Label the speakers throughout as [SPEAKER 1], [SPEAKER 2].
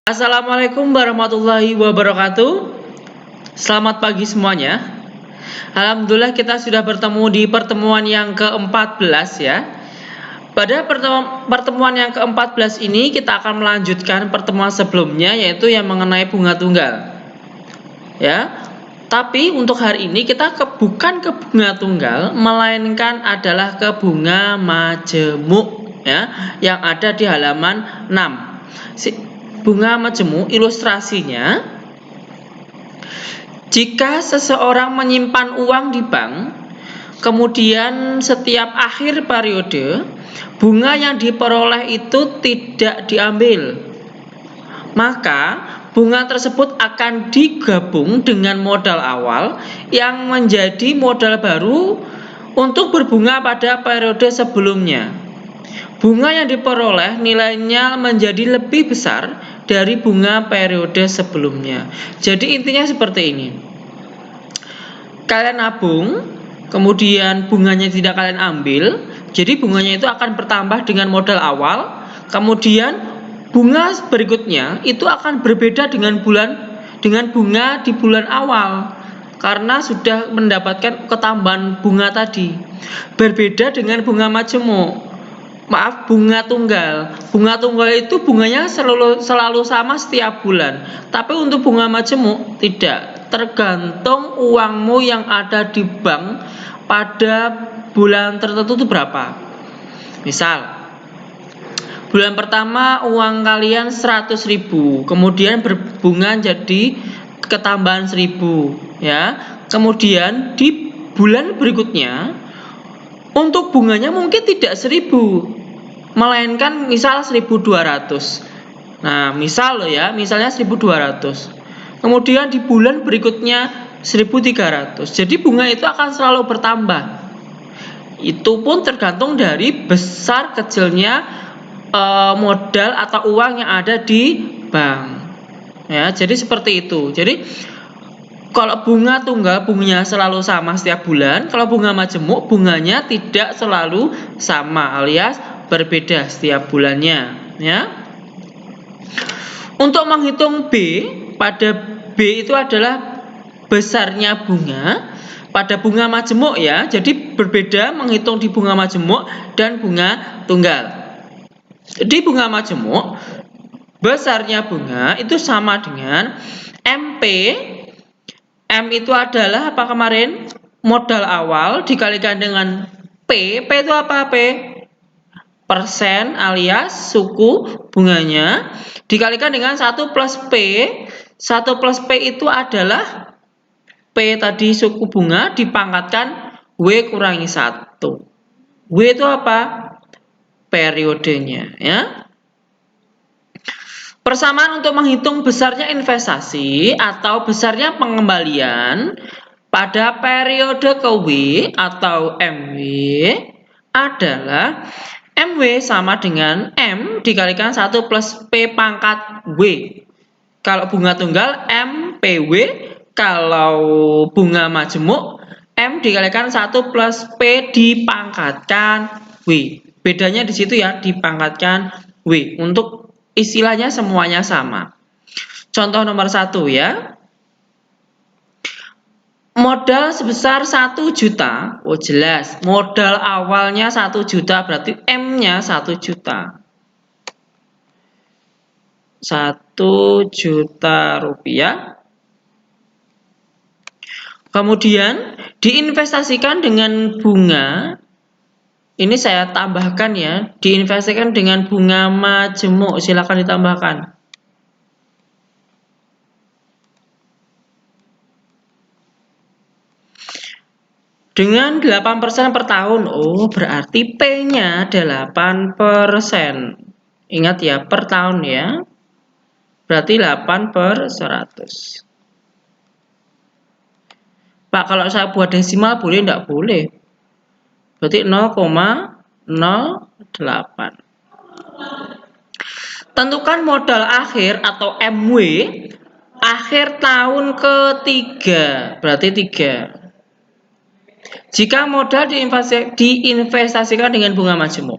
[SPEAKER 1] Assalamualaikum warahmatullahi wabarakatuh. Selamat pagi semuanya. Alhamdulillah kita sudah bertemu di pertemuan yang ke-14 ya. Pada pertemuan yang ke-14 ini kita akan melanjutkan pertemuan sebelumnya, yaitu yang mengenai bunga tunggal. Ya. Tapi untuk hari ini kita bukan ke bunga tunggal, melainkan adalah ke bunga majemuk ya, yang ada di halaman 6. Bunga majemuk ilustrasinya, jika seseorang menyimpan uang di bank, kemudian setiap akhir periode bunga yang diperoleh itu tidak diambil, maka bunga tersebut akan digabung dengan modal awal yang menjadi modal baru untuk berbunga pada periode sebelumnya. Bunga yang diperoleh nilainya menjadi lebih besar dari bunga periode sebelumnya. Jadi intinya seperti ini. Kalian nabung, kemudian bunganya tidak kalian ambil, jadi bunganya itu akan bertambah dengan modal awal, kemudian bunga berikutnya itu akan berbeda dengan bunga di bulan awal, karena sudah mendapatkan ketambahan bunga tadi. Berbeda dengan bunga majemuk. Bunga tunggal. Bunga tunggal itu bunganya selalu sama setiap bulan. Tapi untuk bunga majemuk tidak. Tergantung uangmu yang ada di bank pada bulan tertentu itu berapa. Misal, bulan pertama uang kalian 100.000, kemudian berbunga jadi ketambahan 1.000 ya. Kemudian di bulan berikutnya untuk bunganya mungkin tidak 1.000, melainkan misal 1.200. Nah, misalnya 1.200. Kemudian di bulan berikutnya 1.300. Jadi bunga itu akan selalu bertambah. Itu pun tergantung dari besar kecilnya modal atau uang yang ada di bank. Ya, jadi seperti itu. Jadi kalau bunga tunggal bunganya selalu sama setiap bulan, kalau bunga majemuk bunganya tidak selalu sama, alias berbeda setiap bulannya ya. Untuk menghitung B, pada B itu adalah besarnya bunga pada bunga majemuk ya. Jadi berbeda menghitung di bunga majemuk dan bunga tunggal. Di bunga majemuk besarnya bunga itu sama dengan MP. M itu adalah apa kemarin? Modal awal dikalikan dengan P. P itu apa P? Persen alias suku bunganya dikalikan dengan 1 plus P. 1 plus P itu adalah P tadi suku bunga dipangkatkan W kurangi 1. W itu apa? Periodenya ya. Persamaan untuk menghitung besarnya investasi atau besarnya pengembalian pada periode ke W atau MW adalah MW sama dengan M dikalikan 1 plus P pangkat W. Kalau bunga tunggal MPW, kalau bunga majemuk M dikalikan 1 plus P dipangkatkan W. Bedanya di situ ya, dipangkatkan W. Untuk istilahnya semuanya sama. Contoh nomor 1 ya. Modal sebesar 1 juta. Oh jelas, modal awalnya 1 juta berarti M-nya 1 juta. 1 juta rupiah. Kemudian diinvestasikan dengan bunga. Ini saya tambahkan ya, diinvestasikan dengan bunga majemuk, silakan ditambahkan. Dengan 8% per tahun. Oh, berarti P-nya 8%. Ingat ya, per tahun ya. Berarti 8 per 100. Pak, kalau saya buat desimal boleh enggak? Boleh. Berarti 0,08. Tentukan modal akhir atau MW akhir tahun ketiga. Berarti 3. Jika modal diinvestasikan dengan bunga majemuk.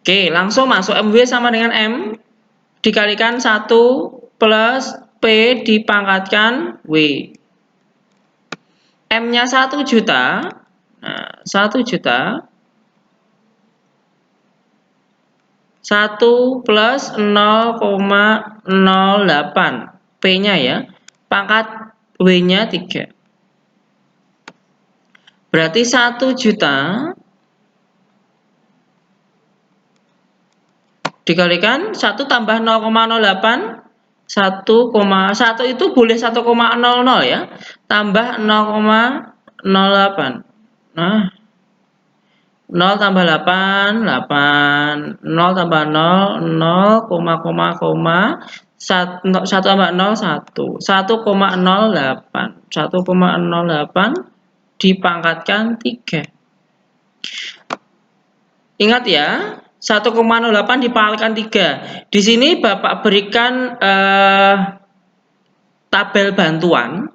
[SPEAKER 1] Oke, langsung masuk MW sama dengan M. dikalikan 1 plus P dipangkatkan W. M-nya 1 juta. Nah, 1 juta. 1 plus 0,08. P-nya ya. Pangkat W-nya 3. Berarti 1 juta dikalikan 1 tambah 0,08. 1,1 itu boleh 1,00 ya. Tambah 0,08. Nah, 0 tambah 8, 8. 0 tambah 0, 0, 1 tambah 0, 1. 1,08. 1,08 dipangkatkan 3. Ingat ya, 1,08 dipangkatkan 3. Di sini Bapak berikan tabel bantuan.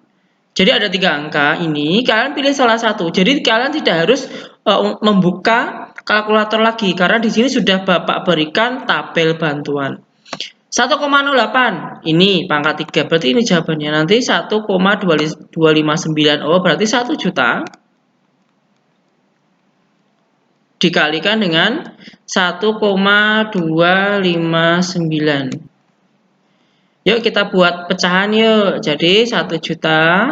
[SPEAKER 1] Jadi ada 3 angka ini, kalian pilih salah satu. Jadi kalian tidak harus membuka kalkulator lagi karena di sini sudah Bapak berikan tabel bantuan. 1,08 ini pangkat 3, berarti ini jawabannya. Nanti 1,259. Oh, berarti 1 juta dikalikan dengan 1,259. Yuk kita buat pecahan yuk. Jadi 1 juta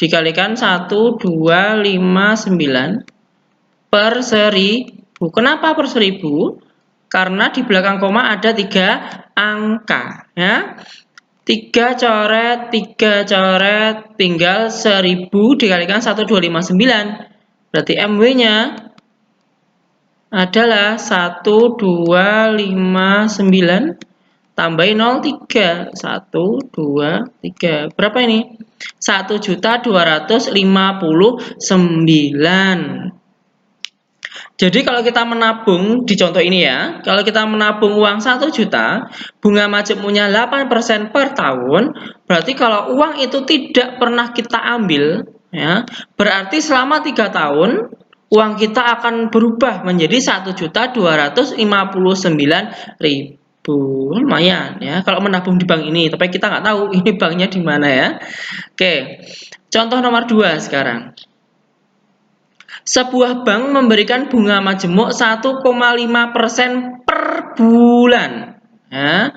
[SPEAKER 1] dikalikan 1,259 per 1000. Kenapa per 1000? Karena di belakang koma ada 3 angka ya. 3 coret, tinggal 1000 dikalikan 1,259. Berarti MW-nya adalah 1,259 tambahin 0,3. 1, 2, 3. Berapa ini? 1.259. Jadi kalau kita menabung di contoh ini ya, kalau kita menabung uang 1 juta, bunga majemuknya 8% per tahun, berarti kalau uang itu tidak pernah kita ambil, ya, berarti selama 3 tahun uang kita akan berubah menjadi 1.259.000. Lumayan ya kalau menabung di bank ini, tapi kita nggak tahu ini banknya di mana ya. Oke, contoh nomor 2 sekarang. Sebuah bank memberikan bunga majemuk 1,5% per bulan. Ya.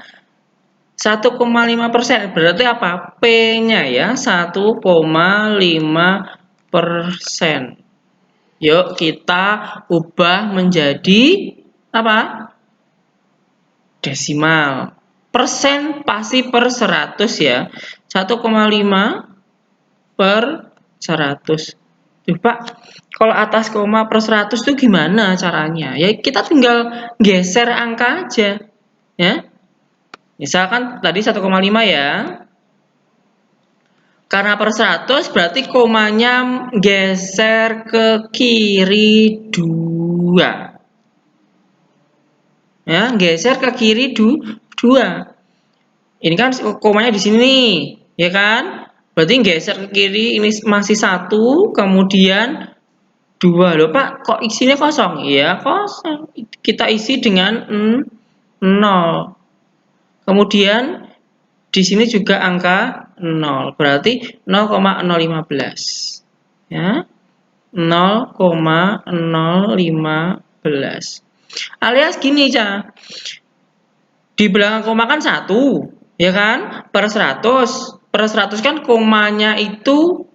[SPEAKER 1] 1,5% berarti apa? P-nya ya 1,5%. Yuk kita ubah menjadi apa? Desimal. Persen pasti per 100 ya. 1,5 per 100. Pak, kalau atas koma per 100 itu gimana caranya? Ya kita tinggal geser angka aja. Ya. Misalkan tadi 1,5 ya. Karena per 100 berarti komanya geser ke kiri 2. Ya, geser ke kiri 2. Ini kan komanya di sini nih, ya kan? Berarti geser ke kiri ini masih 1, kemudian 2. Loh Pak, kok isinya kosong? Iya, kosong. Kita isi dengan 0. Kemudian di sini juga angka 0. Berarti 0,015. Ya. 0,015. Alias gini, Ca. Di belakang koma kan 1, ya kan? Per 100. Per 100 kan komanya itu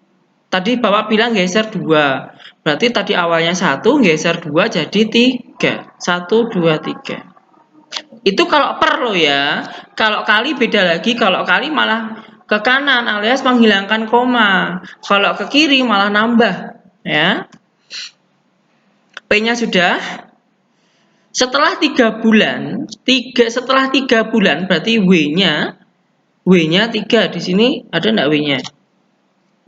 [SPEAKER 1] tadi Bapak bilang geser 2. Berarti tadi awalnya 1, geser 2 jadi 3. 1, 2, 3. Itu kalau per lo ya. Kalau kali beda lagi. Kalau kali malah ke kanan alias menghilangkan koma. Kalau ke kiri malah nambah. Ya. P-nya sudah. Setelah 3 bulan. Setelah 3 bulan berarti W-nya 3. Di sini ada enggak W-nya?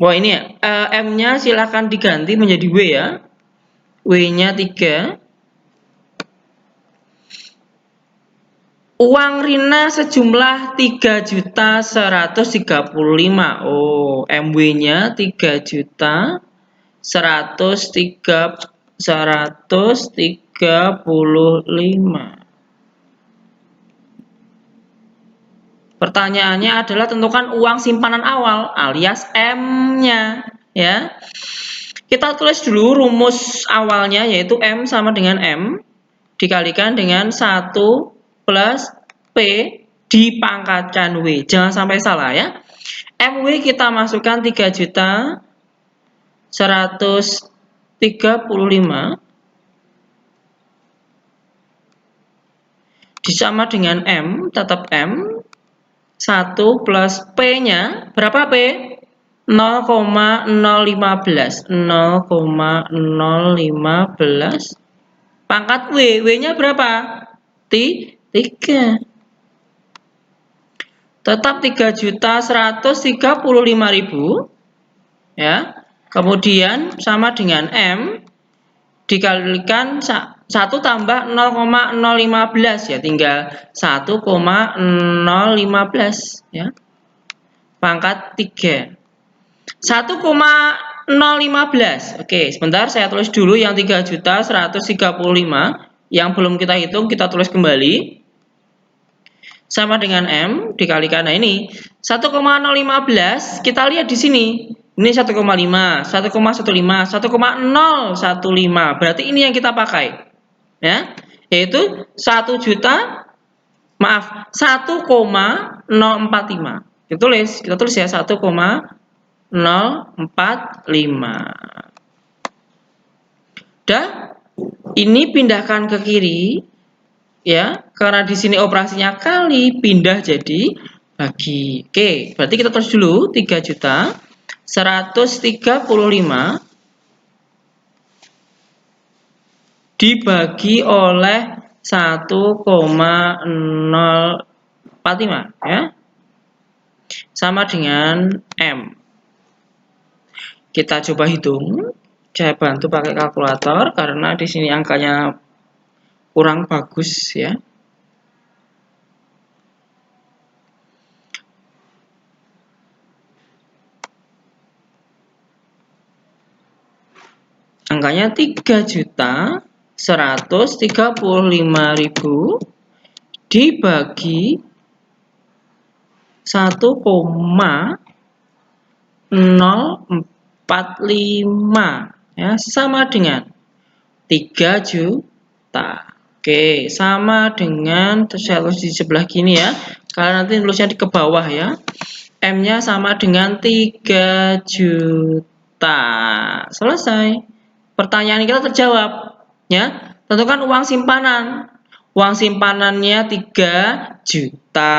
[SPEAKER 1] Wah ini ya, M-nya silahkan diganti menjadi W ya. W-nya 3. Uang Rina sejumlah 3.135.000. Oh, MW-nya 3.135.000. Pertanyaannya adalah tentukan uang simpanan awal alias M-nya ya. Kita tulis dulu rumus awalnya yaitu M sama dengan M dikalikan dengan 1 plus P dipangkatkan W. Jangan sampai salah ya. MW kita masukkan 3.135 disama dengan M, tetap M. 1 plus P-nya berapa P? 0,015 pangkat W, W-nya berapa? 3. Tetap 3.135.000 ya. Kemudian sama dengan M dikalikan 1 tambah 0,015 ya, tinggal 1,015 ya. Pangkat 3. 1,015. Oke, sebentar saya tulis dulu yang 3.135 yang belum kita hitung, kita tulis kembali. Sama dengan M dikalikan, nah ini 1,015 kita lihat di sini. Ini 1,5, 1,15, 1,015. Berarti ini yang kita pakai. Ya, yaitu 1,045. Kita tulis ya 1,045. Udah, ini pindahkan ke kiri ya, karena di sini operasinya kali, pindah jadi bagi. Oke, berarti kita tulis dulu 3.135 dibagi oleh 1,045 ya, sama dengan M. Kita coba hitung. Saya bantu pakai kalkulator karena di sini angkanya kurang bagus ya. Angkanya 3.135.000 dibagi 1,045 ya, sama dengan 3 juta. Oke, sama dengan, saya tulis di sebelah kini ya. Kalian nanti tulisnya di ke bawah ya. M-nya sama dengan 3 juta. Selesai. Pertanyaan kita terjawab ya. Tentukan uang simpanan. Uang simpanannya 3 juta.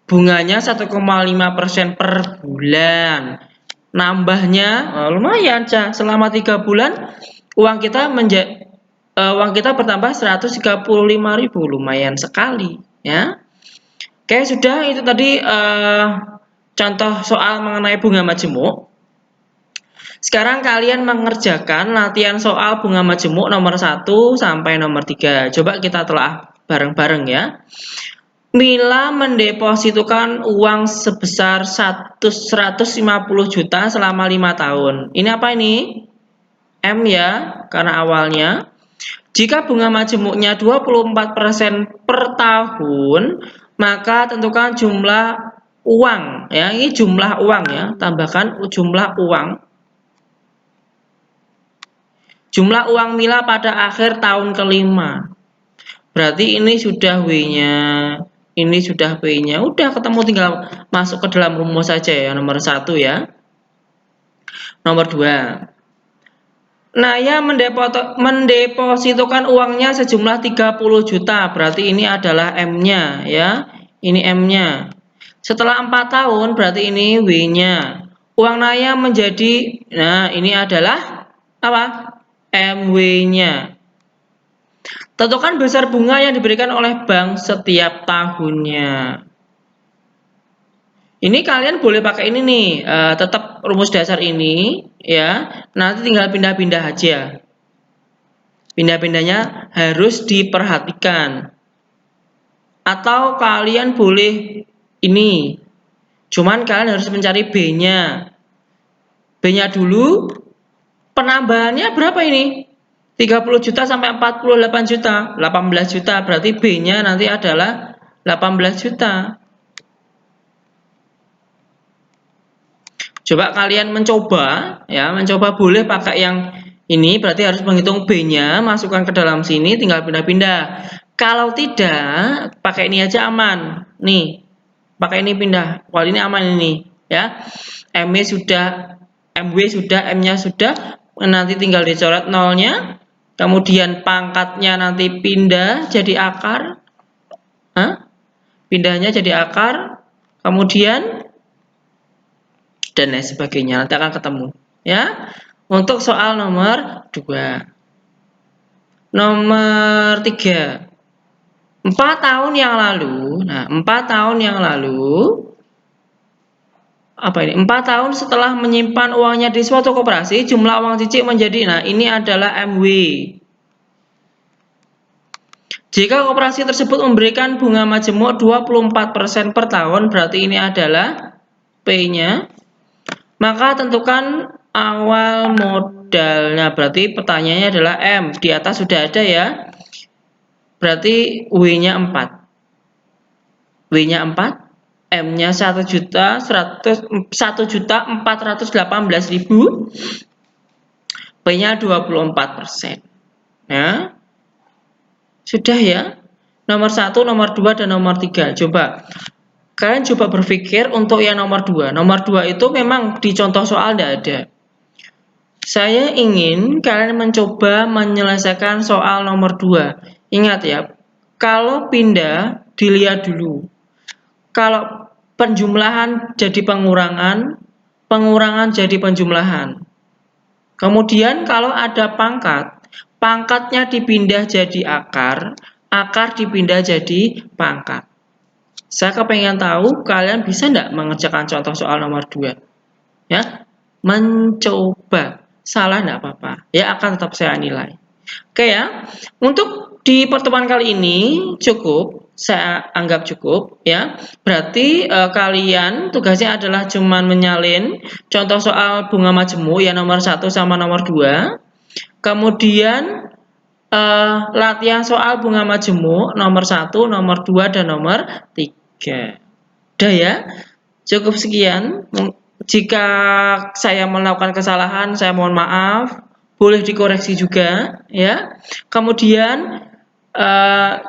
[SPEAKER 1] Bunganya 1,5% per bulan. Nambahnya lumayan, Cah. Selama 3 bulan uang kita bertambah 135.000, lumayan sekali ya. Oke, sudah, itu tadi contoh soal mengenai bunga majemuk. Sekarang kalian mengerjakan latihan soal bunga majemuk nomor 1 sampai nomor 3. Coba kita telah bareng-bareng ya. Mila mendepositokan uang sebesar 150 juta selama 5 tahun. Ini apa ini? M ya, karena awalnya. Jika bunga majemuknya 24% per tahun, maka tentukan jumlah uang ya. Ini jumlah uang ya, tambahkan jumlah uang. Jumlah uang Mila pada akhir tahun kelima. Berarti ini sudah W-nya, ini sudah P-nya. Udah ketemu, tinggal masuk ke dalam rumus saja ya, nomor 1 ya. Nomor 2. Naya mendepositokan uangnya sejumlah 30 juta. Berarti ini adalah M-nya ya. Ini M-nya. Setelah 4 tahun berarti ini W-nya. Uang Naya menjadi, nah ini adalah apa? MW-nya. Tentukan besar bunga yang diberikan oleh bank setiap tahunnya. Ini kalian boleh pakai ini nih, tetap rumus dasar ini ya. Nanti tinggal pindah-pindah aja. Pindah-pindahnya harus diperhatikan. Atau kalian boleh ini. Cuman kalian harus mencari B-nya. B-nya dulu, penambahannya berapa ini? 30 juta sampai 48 juta. 18 juta, berarti B-nya nanti adalah 18 juta. Coba kalian mencoba, ya, mencoba boleh pakai yang ini, berarti harus menghitung B-nya, masukkan ke dalam sini, tinggal pindah-pindah. Kalau tidak, pakai ini aja aman. Nih, pakai ini pindah. Wal ini aman ini, ya. MW sudah, MW sudah, M-nya sudah, nanti tinggal dicoret nolnya. Kemudian pangkatnya nanti pindah jadi akar. Hah? Pindahnya jadi akar. Kemudian dan lain sebagainya. Nanti akan ketemu, ya. Untuk soal nomor 2. Nomor 3. 4 tahun yang lalu. Nah, 4 tahun yang lalu apa ini? 4 tahun setelah menyimpan uangnya di suatu koperasi, jumlah uang cicik menjadi, nah ini adalah MW. Jika koperasi tersebut memberikan bunga majemuk 24% per tahun, berarti ini adalah P-nya. Maka tentukan awal modalnya. Berarti pertanyaannya adalah M. Di atas sudah ada ya. Berarti W-nya 4. W-nya 4. M-nya 1.418.000. P-nya 24%. Ya. Sudah ya. Nomor 1, nomor 2, dan nomor 3. Coba. Kalian coba berpikir untuk yang nomor 2. Nomor 2 itu memang di contoh soal tidak ada. Saya ingin kalian mencoba menyelesaikan soal nomor 2. Ingat ya, kalau pindah dilihat dulu. Kalau penjumlahan jadi pengurangan, pengurangan jadi penjumlahan. Kemudian kalau ada pangkat, pangkatnya dipindah jadi akar, akar dipindah jadi pangkat. Saya kepengen tahu kalian bisa enggak mengerjakan contoh soal nomor 2. Ya, mencoba. Salah enggak apa-apa. Ya, akan tetap saya nilai. Oke ya. Untuk di pertemuan kali ini cukup. Saya anggap cukup ya. Berarti kalian tugasnya adalah cuman menyalin contoh soal bunga majemuk ya nomor 1 sama nomor 2. Kemudian latihan soal bunga majemuk nomor 1, nomor 2, dan nomor 3. Udah ya. Cukup sekian. Jika saya melakukan kesalahan, saya mohon maaf. Boleh dikoreksi juga ya. Kemudian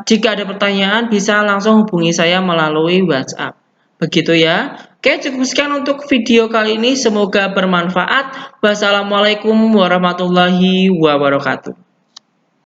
[SPEAKER 1] jika ada pertanyaan bisa langsung hubungi saya melalui WhatsApp. Begitu ya. Oke, cukup sekian untuk video kali ini. Semoga bermanfaat. Wassalamualaikum warahmatullahi wabarakatuh.